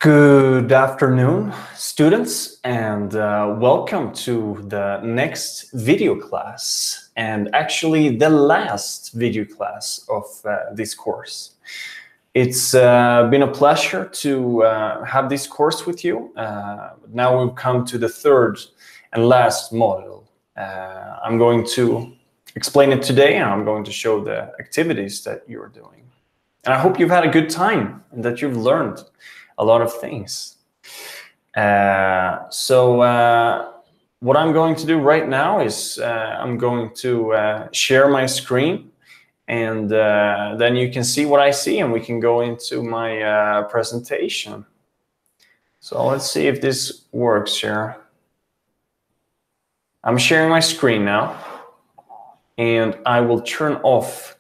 Good afternoon, students, and welcome to the next video class, and actually the last video class of this course. It's been a pleasure to have this course with you. Now we've come to the third and last module. I'm going to explain it today, and I'm going to show the activities that you're doing. And I hope you've had a good time and that you've learned a lot of things. What I'm going to do right now is I'm going to share my screen, and then you can see what I see, and we can go into my presentation. So let's see if this works here. I'm sharing my screen now, and I will turn off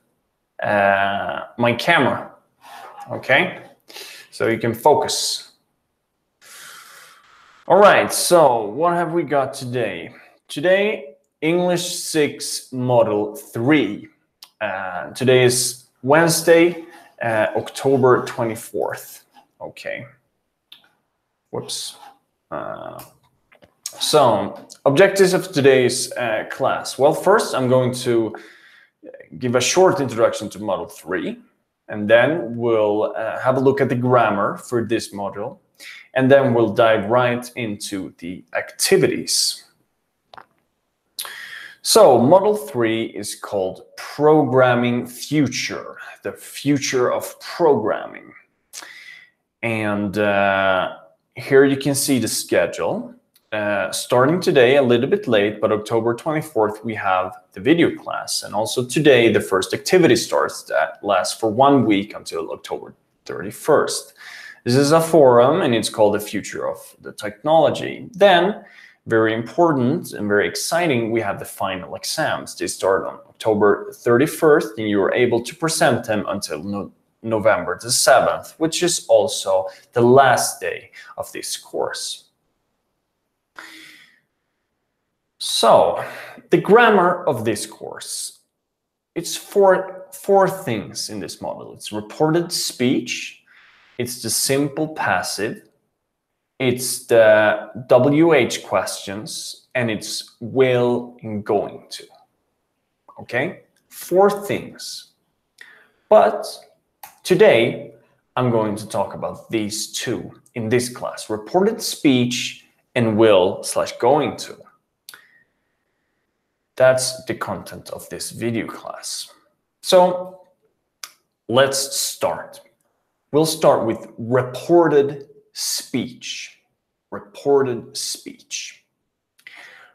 my camera, okay? So you can focus. All right, so what have we got today? Today, English 6 Model 3. Today is Wednesday, October 24th. Okay. Whoops. So, objectives of today's class. Well, first, I'm going to give a short introduction to Model 3. And then we'll have a look at the grammar for this module. And then we'll dive right into the activities. So Model 3 is called Programming Future, the future of programming. And here you can see the schedule. Starting today, a little bit late, but October 24th, we have the video class. And also today, the first activity starts that lasts for 1 week until October 31st. This is a forum, and it's called The Future of the Technology. Then, very important and very exciting, we have the final exams. They start on October 31st, and you're able to present them until November the 7th, which is also the last day of this course. So, the grammar of this course, it's four things in this model. It's reported speech, it's the simple passive, it's the WH questions, and it's will and going to. Okay? 4 things. But today, I'm going to talk about these 2 in this class, reported speech and will/going to. That's the content of this video class. So let's start. We'll start with reported speech. Reported speech.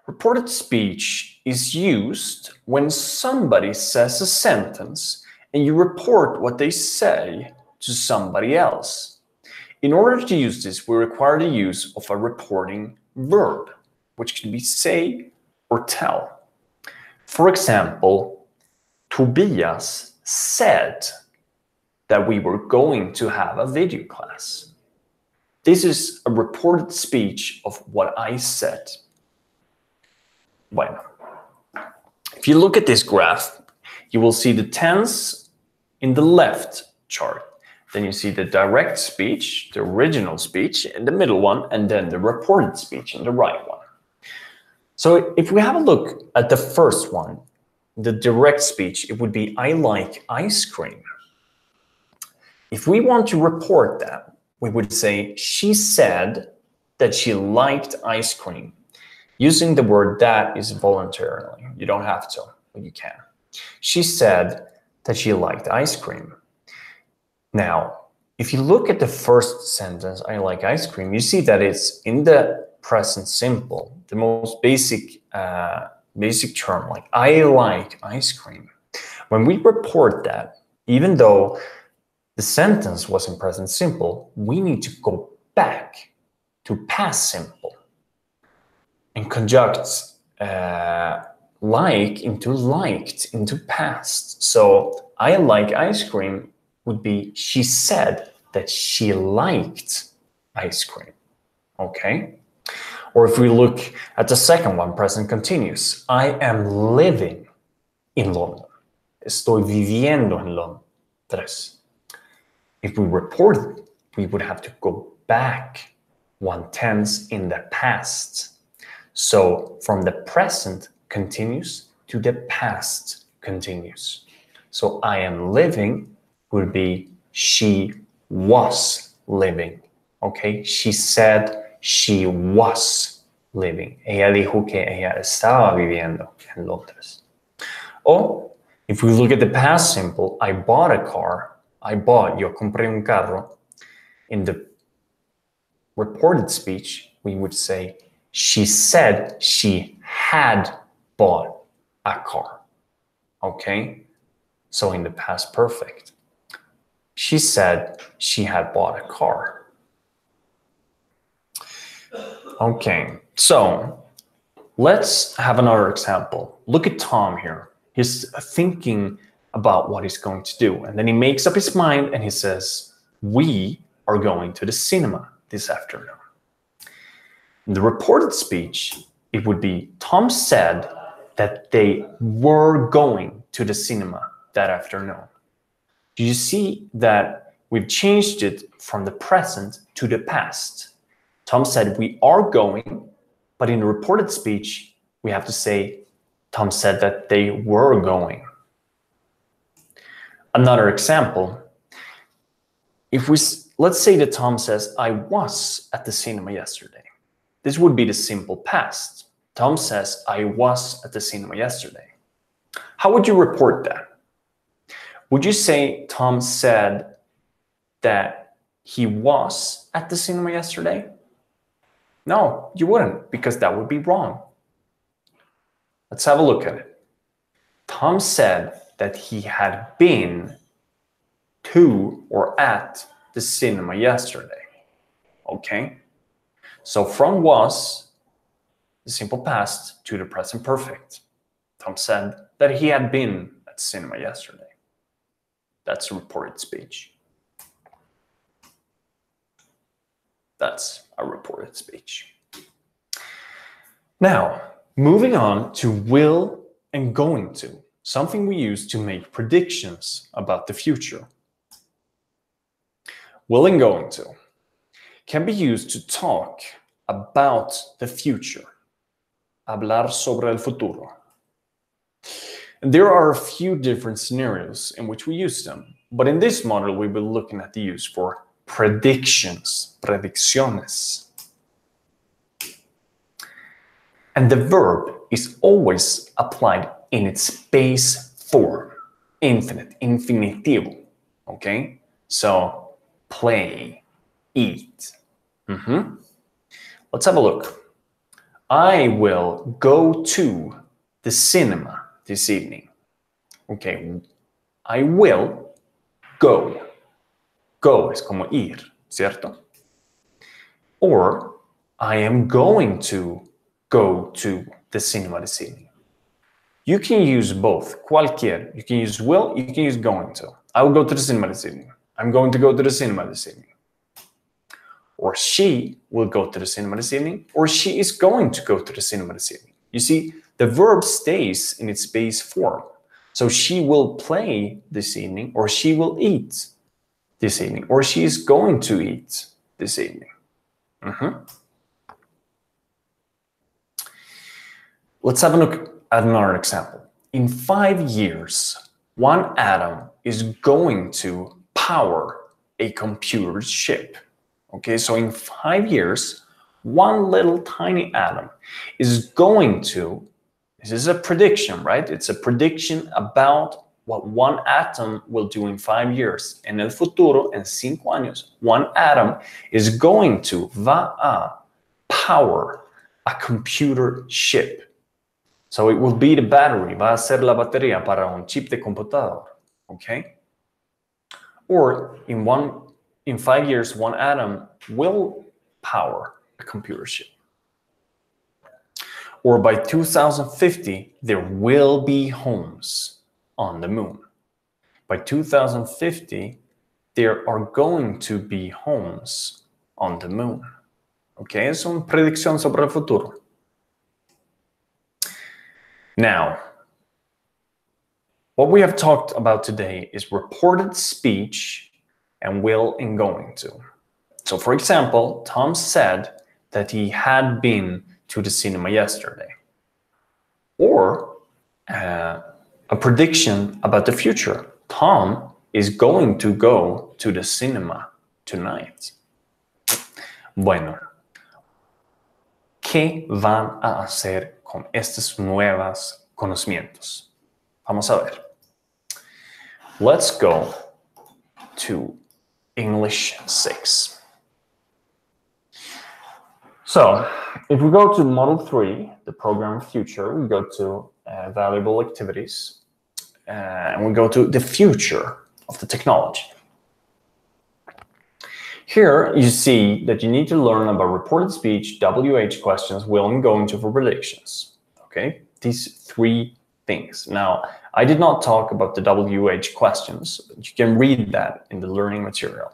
Reported speech is used when somebody says a sentence and you report what they say to somebody else. In order to use this, we require the use of a reporting verb, which can be say or tell. For example, Tobias said that we were going to have a video class. This is a reported speech of what I said. Bueno. If you look at this graph, you will see the tense in the left chart. Then you see the direct speech, the original speech in the middle one, and then the reported speech in the right one. So if we have a look at the first one, the direct speech, it would be I like ice cream. If we want to report that, we would say she said that she liked ice cream. Using the word that is voluntarily. You don't have to, but you can. She said that she liked ice cream. Now, if you look at the first sentence, I like ice cream, you see that it's in the present simple, the most basic term, like I like ice cream. When we report that, even though the sentence was in present simple, we need to go back to past simple and conjunct like into liked into past. So I like ice cream would be she said that she liked ice cream. Okay? Or if we look at the second one, present continuous. I am living in London. Estoy viviendo en Londres. If we report it, we would have to go back one tense in the past. So from the present continuous to the past continuous. So I am living would be she was living. Okay, she said she was living. Ella dijo que ella estaba viviendo en Londres. Or if we look at the past simple, I bought a car. Yo compré un carro. In the reported speech, we would say, she said she had bought a car. Okay? So in the past perfect, she said she had bought a car. Okay, so let's have another example. Look at Tom here. He's thinking about what he's going to do. And then he makes up his mind and he says, we are going to the cinema this afternoon. In the reported speech, it would be Tom said that they were going to the cinema that afternoon. Do you see that we've changed it from the present to the past? Tom said we are going, but in the reported speech, we have to say Tom said that they were going. Another example, let's say that Tom says, I was at the cinema yesterday. This would be the simple past. Tom says, I was at the cinema yesterday. How would you report that? Would you say Tom said that he was at the cinema yesterday? No, you wouldn't, because that would be wrong. Let's have a look at it. Tom said that he had been to or at the cinema yesterday. Okay? So from was, the simple past, to the present perfect. Tom said that he had been at the cinema yesterday. That's a reported speech. That's a reported speech. Now, moving on to will and going to, something we use to make predictions about the future. Will and going to can be used to talk about the future. Hablar sobre el futuro. And there are a few different scenarios in which we use them, but in this model we will be looking at the use for predictions, predicciones. And the verb is always applied in its base form, infinite, infinitivo, okay? So, play, eat. Let's have a look. I will go to the cinema this evening. Okay, I will go. Go es como ir, ¿cierto? Or I am going to go to the cinema this evening. You can use both, cualquier. You can use will, you can use going to. I will go to the cinema this evening. I'm going to go to the cinema this evening. Or she will go to the cinema this evening, or she is going to go to the cinema this evening. You see, the verb stays in its base form. So she will play this evening, or she will eat this evening, or she is going to eat this evening. Let's have a look at another example. In 5 years, one atom is going to power a computer chip. Okay, so in 5 years, one little tiny atom is going to, this is a prediction, right? It's a prediction about what one atom will do in 5 years. En el futuro, en 5 años, one atom is going to, va a, power a computer chip. So it will be the battery, va a ser la batería para un chip de computador, okay? Or in 5 years, one atom will power a computer chip. Or by 2050, there will be homes on the moon. By 2050, there are going to be homes on the moon. Okay, es una predicción sobre el futuro. Now, what we have talked about today is reported speech and will and going to. So for example, Tom said that he had been to the cinema yesterday. Or a prediction about the future. Tom is going to go to the cinema tonight. Bueno, ¿qué van a hacer con estos nuevos conocimientos? Vamos a ver. Let's go to English 6. So, if we go to Model 3, the program future, we go to valuable activities, and we go to the future of the technology. Here, you see that you need to learn about reported speech, WH questions, will, and going to for predictions. Okay, these 3 things. Now, I did not talk about the WH questions, but you can read that in the learning material.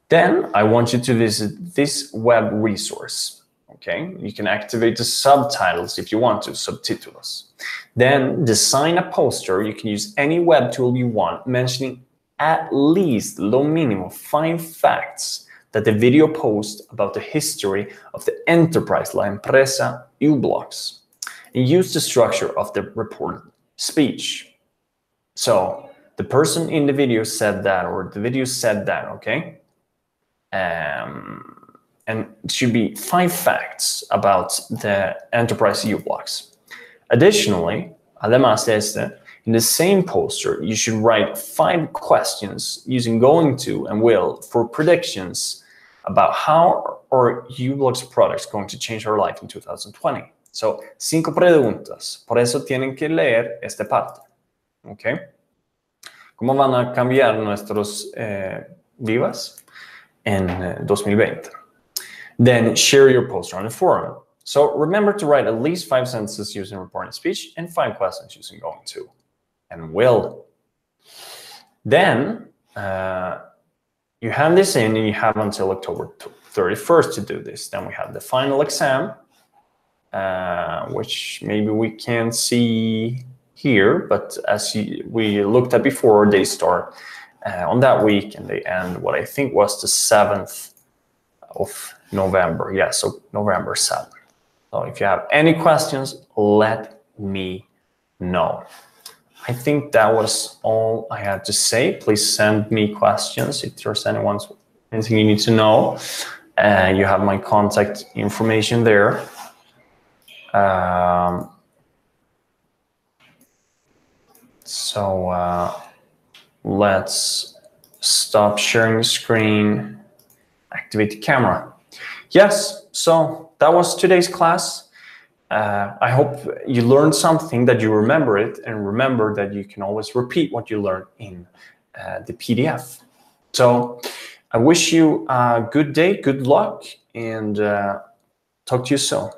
Then I want you to visit this web resource. Okay, you can activate the subtitles if you want to, subtítulos. Then design a poster. You can use any web tool you want, mentioning at least, lo mínimo, 5 facts that the video posts about the history of the enterprise, la empresa, u-blogs. And use the structure of the reported speech. So the person in the video said that, or the video said that, okay? And it should be 5 facts about the enterprise u-blogs. Additionally, además de este, in the same poster, you should write 5 questions using going to and will for predictions about how are u-blogs products going to change our life in 2020. So, 5 preguntas. Por eso tienen que leer esta parte. ¿Ok? ¿Cómo van a cambiar nuestros vidas en 2020? Then share your poster on the forum. So remember to write at least 5 sentences using reported speech and 5 questions using going to and will. Then you hand this in and you have until October 31st to do this. Then we have the final exam, which maybe we can't see here, but as we looked at before, they start on that week and they end what I think was the 7th of November. Yeah, so November 7th. So if you have any questions, let me know. I think that was all I had to say. Please send me questions if there's anything you need to know. You have my contact information there. Let's stop sharing the screen, activate the camera. Yes, so that was today's class. I hope you learned something, that you remember it, and remember that you can always repeat what you learned in the PDF. So I wish you a good day, good luck, and talk to you soon.